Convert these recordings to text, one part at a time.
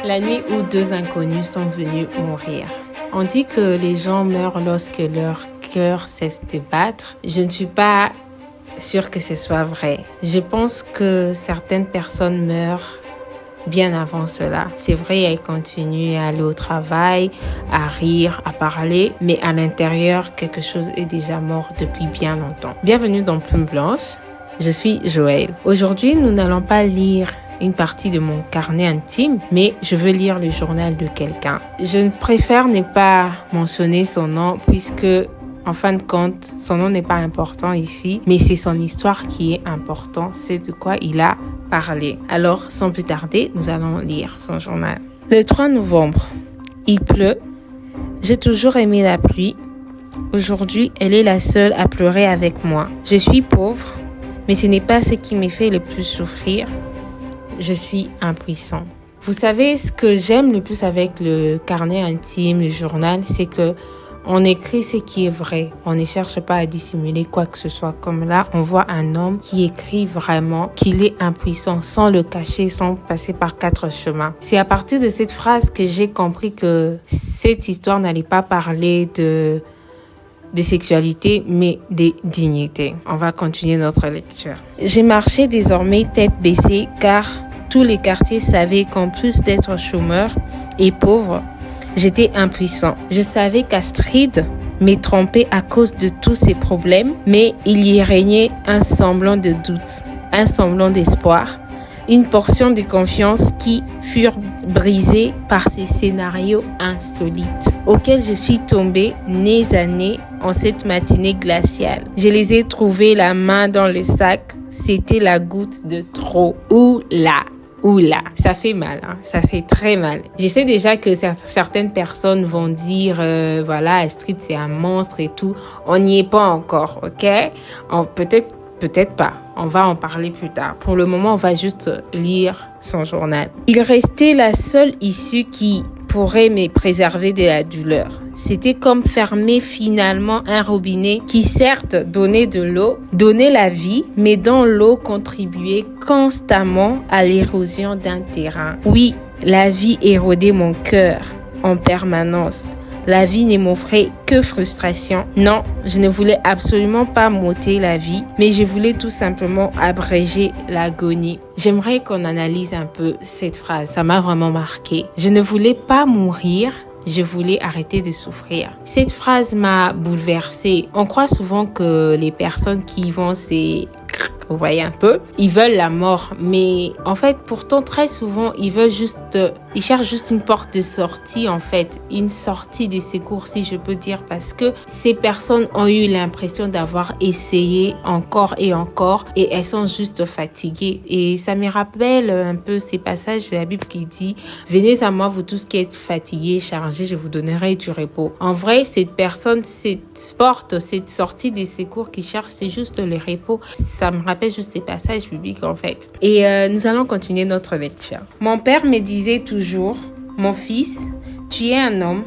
La nuit où deux inconnus sont venus mourir. On dit que les gens meurent lorsque leur cœur cesse de battre. Je ne suis pas sûre que ce soit vrai. Je pense que certaines personnes meurent bien avant cela. C'est vrai, elles continuent à aller au travail, à rire, à parler, mais à l'intérieur, quelque chose est déjà mort depuis bien longtemps. Bienvenue dans Plume Blanche, je suis Joël. Aujourd'hui, nous n'allons pas lire une partie de mon carnet intime, mais je veux lire le journal de quelqu'un. Je préfère ne pas mentionner son nom puisque, en fin de compte, son nom n'est pas important ici, mais c'est son histoire qui est importante, c'est de quoi il a parlé. Alors, sans plus tarder, nous allons lire son journal. Le 3 novembre, il pleut. J'ai toujours aimé la pluie. Aujourd'hui, elle est la seule à pleurer avec moi. Je suis pauvre, mais ce n'est pas ce qui me fait le plus souffrir. Je suis impuissant. Vous savez, ce que j'aime le plus avec le carnet intime, le journal, c'est que on écrit ce qui est vrai. On ne cherche pas à dissimuler quoi que ce soit. Comme là, on voit un homme qui écrit vraiment qu'il est impuissant, sans le cacher, sans passer par 4 chemins. C'est à partir de cette phrase que j'ai compris que cette histoire n'allait pas parler de sexualité, mais de dignité. On va continuer notre lecture. J'ai marché désormais tête baissée car tous les quartiers savaient qu'en plus d'être chômeur et pauvre, j'étais impuissant. Je savais qu'Astrid m'est trompée à cause de tous ces problèmes, mais il y régnait un semblant de doute, un semblant d'espoir, une portion de confiance qui furent brisées par ces scénarios insolites auxquels je suis tombée nez à nez en cette matinée glaciale. Je les ai trouvés la main dans le sac. C'était la goutte de trop. Oula, ça fait mal, hein? Ça fait très mal. Je sais déjà que certaines personnes vont dire, voilà, Astrid c'est un monstre et tout. On n'y est pas encore, ok? Peut-être pas. On va en parler plus tard. Pour le moment, on va juste lire son journal. Il restait la seule issue qui pourrait me préserver de la douleur. C'était comme fermer finalement un robinet qui certes donnait de l'eau, donnait la vie, mais dont l'eau contribuait constamment à l'érosion d'un terrain. Oui, la vie érodait mon cœur en permanence. La vie ne m'offrait que frustration. Non, je ne voulais absolument pas m'ôter la vie, mais je voulais tout simplement abréger l'agonie. J'aimerais qu'on analyse un peu cette phrase. Ça m'a vraiment marqué. Je ne voulais pas mourir. Je voulais arrêter de souffrir. Cette phrase m'a bouleversée. On croit souvent que les personnes qui vont vous voyez un peu, ils veulent la mort, mais en fait, pourtant, très souvent, ils cherchent juste une porte de sortie, en fait, une sortie de secours, si je peux dire, parce que ces personnes ont eu l'impression d'avoir essayé encore et encore, et elles sont juste fatiguées. Et ça me rappelle un peu ces passages de la Bible qui dit « Venez à moi, vous tous qui êtes fatigués, chargés, je vous donnerai du repos ». En vrai, cette personne, cette porte, cette sortie des secours qui cherche, c'est juste le repos. Ça me rappelle juste ces passages bibliques en fait. Et nous allons continuer notre lecture. Mon père me disait toujours, mon fils, tu es un homme,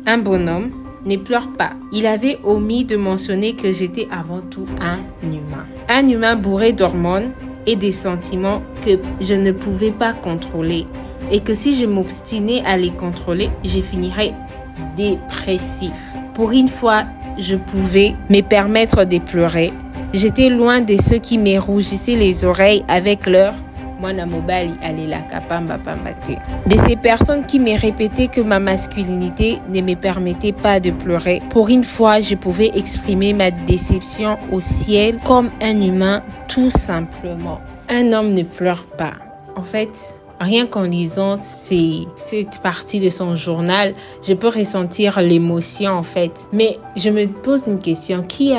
un bonhomme, ne pleure pas. Il avait omis de mentionner que j'étais avant tout un humain. Un humain bourré d'hormones et des sentiments que je ne pouvais pas contrôler. Et que si je m'obstinais à les contrôler, je finirais dépressif. Pour une fois, je pouvais me permettre de pleurer. J'étais loin de ceux qui me rougissaient les oreilles avec leur « Mwana mobali alela kapamba pambate ». De ces personnes qui me répétaient que ma masculinité ne me permettait pas de pleurer. Pour une fois, je pouvais exprimer ma déception au ciel comme un humain, tout simplement. Un homme ne pleure pas. En fait, rien qu'en lisant cette partie de son journal, je peux ressentir l'émotion en fait. Mais je me pose une question, qui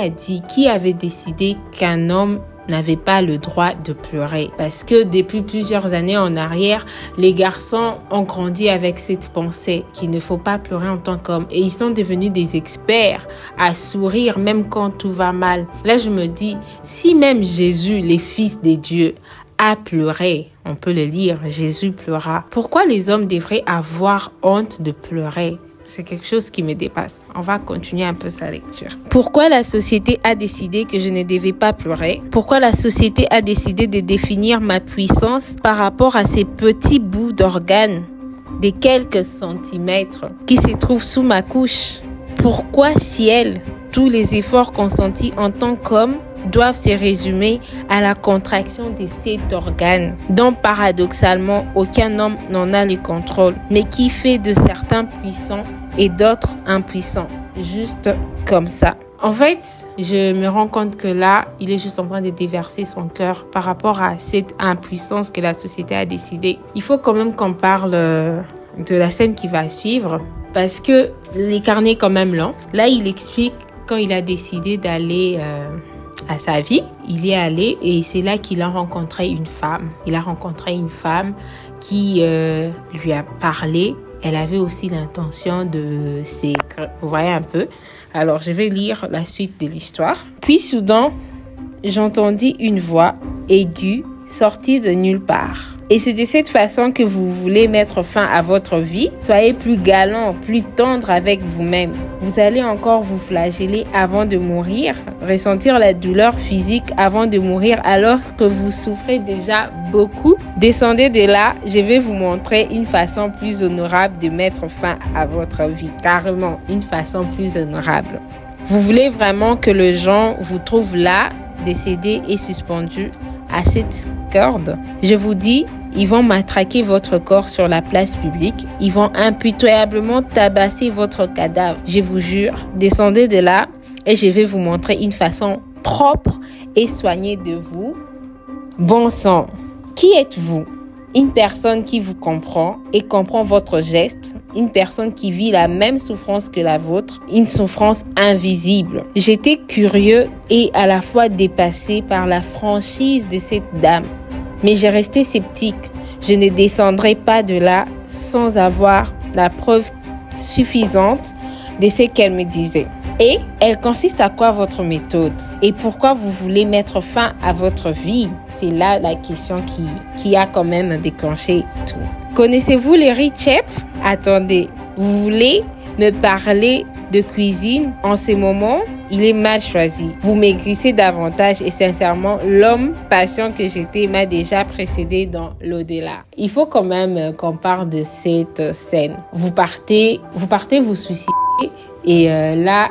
avait décidé qu'un homme n'avait pas le droit de pleurer? Parce que depuis plusieurs années en arrière, les garçons ont grandi avec cette pensée qu'il ne faut pas pleurer en tant qu'homme. Et ils sont devenus des experts à sourire même quand tout va mal. Là, je me dis, si même Jésus, les fils des dieux, a pleuré, on peut le lire, Jésus pleura. Pourquoi les hommes devraient avoir honte de pleurer? C'est quelque chose qui me dépasse. On va continuer un peu sa lecture. Pourquoi la société a décidé que je ne devais pas pleurer? Pourquoi la société a décidé de définir ma puissance par rapport à ces petits bouts d'organes des quelques centimètres qui se trouvent sous ma couche. Pourquoi ciel, tous les efforts consentis en tant qu'homme doivent se résumer à la contraction de cet organe dont paradoxalement aucun homme n'en a le contrôle, mais qui fait de certains puissants et d'autres impuissants, juste comme ça. En fait, je me rends compte que là, il est juste en train de déverser son cœur par rapport à cette impuissance que la société a décidé. Il faut quand même qu'on parle de la scène qui va suivre parce que les carnets quand même lents. Là, il explique quand il a décidé d'aller à sa vie, il y est allé et c'est là qu'il a rencontré une femme. Il a rencontré une femme qui lui a parlé. Elle avait aussi l'intention de s'écrire. Vous voyez un peu. Alors, je vais lire la suite de l'histoire. Puis soudain, j'entendis une voix aiguë sortie de nulle part. Et c'est de cette façon que vous voulez mettre fin à votre vie. Soyez plus galant, plus tendre avec vous-même. Vous allez encore vous flageller avant de mourir, ressentir la douleur physique avant de mourir alors que vous souffrez déjà beaucoup. Descendez de là, je vais vous montrer une façon plus honorable de mettre fin à votre vie. Carrément, une façon plus honorable. Vous voulez vraiment que les gens vous trouvent là, décédé et suspendu à cette corde? Je vous dis, ils vont matraquer votre corps sur la place publique. Ils vont impitoyablement tabasser votre cadavre. Je vous jure, descendez de là et je vais vous montrer une façon propre et soignée de vous. Bon sang, qui êtes-vous? Une personne qui vous comprend et comprend votre geste, une personne qui vit la même souffrance que la vôtre, une souffrance invisible. J'étais curieux et à la fois dépassé par la franchise de cette dame, mais j'ai resté sceptique. Je ne descendrai pas de là sans avoir la preuve suffisante de ce qu'elle me disait. Et elle consiste à quoi votre méthode? Et pourquoi vous voulez mettre fin à votre vie? C'est là la question qui a quand même déclenché tout. Connaissez-vous les chefs? Attendez, vous voulez me parler de cuisine en ce moment? Il est mal choisi. Vous maigrissez davantage et sincèrement, l'homme patient que j'étais m'a déjà précédé dans l'au-delà. Il faut quand même qu'on parle de cette scène. Vous partez vous suicider et là,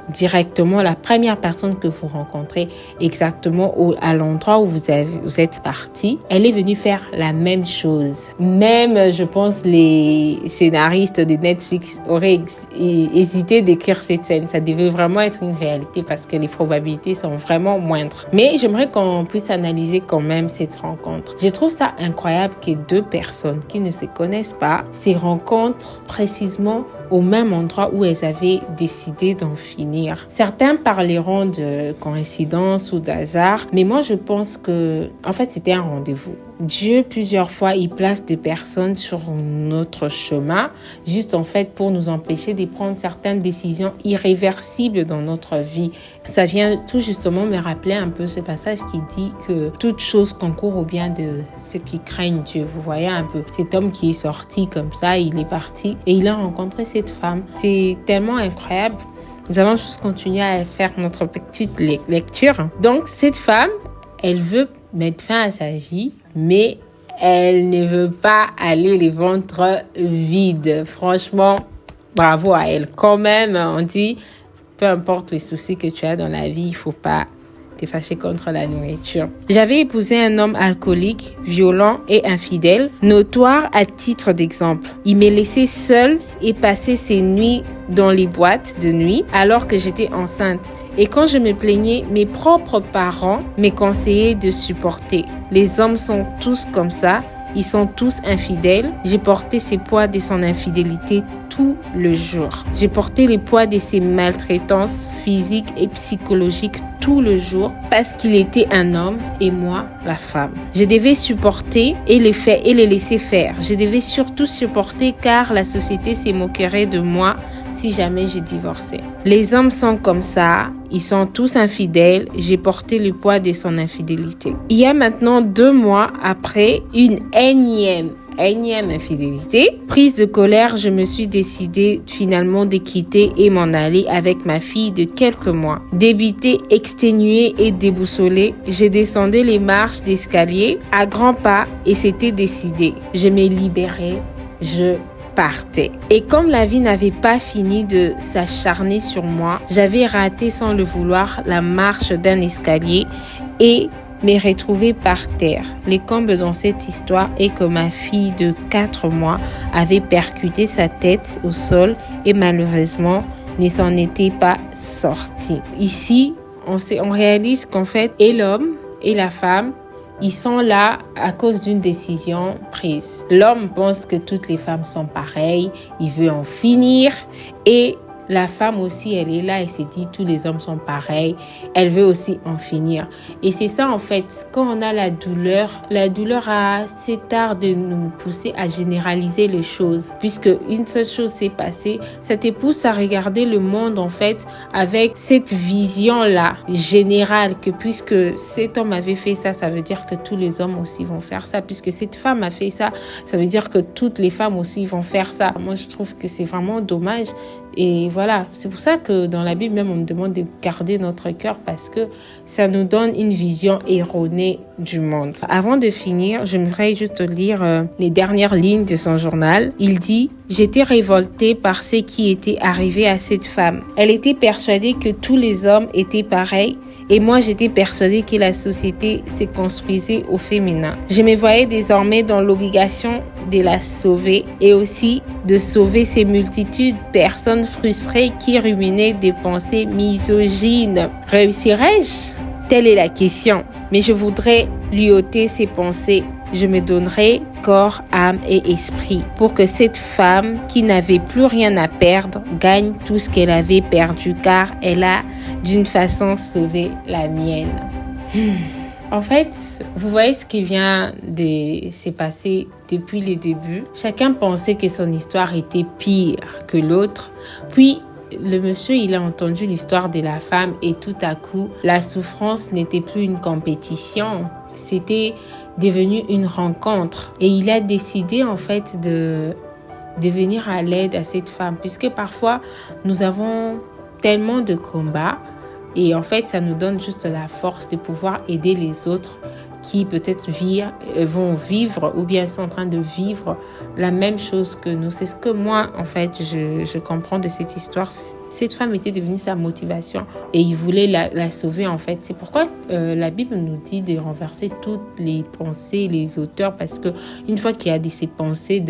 directement, la première personne que vous rencontrez exactement à l'endroit où vous êtes parti, elle est venue faire la même chose. Même, je pense, les scénaristes de Netflix auraient hésité d'écrire cette scène. Ça devait vraiment être une réalité parce que les probabilités sont vraiment moindres. Mais j'aimerais qu'on puisse analyser quand même cette rencontre. Je trouve ça incroyable que deux personnes qui ne se connaissent pas se rencontrent précisément au même endroit où elles avaient décidé d'en finir. Certains parleront de coïncidence ou d'hasard, mais moi je pense que, en fait, c'était un rendez-vous. Dieu, plusieurs fois, il place des personnes sur notre chemin, juste en fait pour nous empêcher de prendre certaines décisions irréversibles dans notre vie. Ça vient tout justement me rappeler un peu ce passage qui dit que toute chose concourt au bien de ceux qui craignent Dieu. Vous voyez un peu cet homme qui est sorti comme ça, il est parti et il a rencontré cette femme. C'est tellement incroyable. Nous allons juste continuer à faire notre petite lecture. Donc, cette femme, elle veut mettre fin à sa vie, mais elle ne veut pas aller les ventres vides. Franchement, bravo à elle. Quand même, on dit, peu importe les soucis que tu as dans la vie, il faut pas te fâcher contre la nourriture. J'avais épousé un homme alcoolique, violent et infidèle, notoire à titre d'exemple. Il me laissait seule et passait ses nuits dans les boîtes de nuit alors que j'étais enceinte. Et quand je me plaignais, mes propres parents me conseillaient de supporter. Les hommes sont tous comme ça. Ils sont tous infidèles. J'ai porté ce poids de son infidélité tout le jour. J'ai porté le poids de ses maltraitances physiques et psychologiques tout le jour parce qu'il était un homme et moi, la femme. Je devais supporter et le laisser faire. Je devais surtout supporter car la société se moquerait de moi si jamais j'ai divorcé. Les hommes sont comme ça. Ils sont tous infidèles. J'ai porté le poids de son infidélité. Il y a maintenant 2 mois après une énième infidélité. Prise de colère, je me suis décidée finalement de quitter et m'en aller avec ma fille de quelques mois. Débitée, exténuée et déboussolée, j'ai descendu les marches d'escalier à grands pas et c'était décidé. Je me libérais je partais. Et comme la vie n'avait pas fini de s'acharner sur moi, j'avais raté sans le vouloir la marche d'un escalier et m'est retrouvée par terre. Le comble dans cette histoire est que ma fille de 4 mois avait percuté sa tête au sol et malheureusement ne s'en était pas sortie. Ici, on réalise qu'en fait, et l'homme et la femme, ils sont là à cause d'une décision prise. L'homme pense que toutes les femmes sont pareilles, il veut en finir et la femme aussi, elle est là et se dit tous les hommes sont pareils. Elle veut aussi en finir. Et c'est ça en fait, quand on a la douleur a cet art de nous pousser à généraliser les choses. Puisque une seule chose s'est passée, ça te pousse à regarder le monde en fait avec cette vision-là générale que puisque cet homme avait fait ça, ça veut dire que tous les hommes aussi vont faire ça. Puisque cette femme a fait ça, ça veut dire que toutes les femmes aussi vont faire ça. Moi, je trouve que c'est vraiment dommage. Et voilà, c'est pour ça que dans la Bible même, on nous demande de garder notre cœur parce que ça nous donne une vision erronée du monde. Avant de finir, j'aimerais juste lire les dernières lignes de son journal. Il dit « J'étais révoltée par ce qui était arrivé à cette femme. Elle était persuadée que tous les hommes étaient pareils. Et moi, j'étais persuadée que la société se construisait au féminin. Je me voyais désormais dans l'obligation de la sauver et aussi de sauver ces multitudes de personnes frustrées qui ruminaient des pensées misogynes. Réussirais-je? Telle est la question. Mais je voudrais lui ôter ces pensées. Je me donnerai corps, âme et esprit pour que cette femme qui n'avait plus rien à perdre gagne tout ce qu'elle avait perdu car elle a d'une façon sauvé la mienne. En fait, vous voyez ce qui vient de se passer depuis les débuts. Chacun pensait que son histoire était pire que l'autre. Puis, le monsieur, il a entendu l'histoire de la femme et tout à coup, la souffrance n'était plus une compétition. C'était devenu une rencontre. Et il a décidé en fait de venir à l'aide à cette femme. Puisque parfois, nous avons tellement de combats et en fait, ça nous donne juste la force de pouvoir aider les autres qui peut-être vont vivre ou bien sont en train de vivre la même chose que nous. C'est ce que moi, en fait, je comprends de cette histoire. Cette femme était devenue sa motivation et il voulait la sauver, en fait. C'est pourquoi la Bible nous dit de renverser toutes les pensées, les auteurs, parce que une fois qu'il y a ces pensées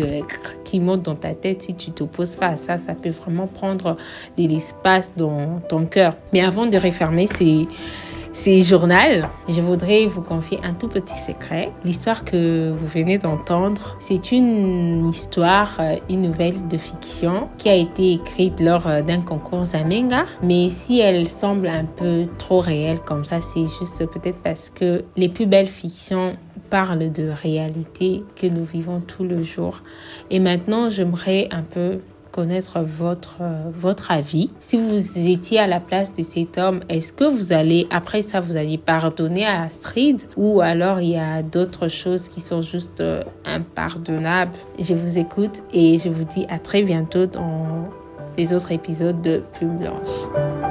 qui montent dans ta tête, si tu t'opposes pas à ça, ça peut vraiment prendre de l'espace dans ton cœur. Mais avant de refermer ces journaux, je voudrais vous confier un tout petit secret. L'histoire que vous venez d'entendre, c'est une histoire, une nouvelle de fiction qui a été écrite lors d'un concours Zamenga. Mais si elle semble un peu trop réelle comme ça, c'est juste peut-être parce que les plus belles fictions parlent de réalité que nous vivons tous les jours. Et maintenant, j'aimerais un peu connaître votre avis. Si vous étiez à la place de cet homme, est-ce que vous allez pardonner à Astrid ou alors il y a d'autres choses qui sont juste impardonnables? Je vous écoute et je vous dis à très bientôt dans les autres épisodes de Plume Blanche.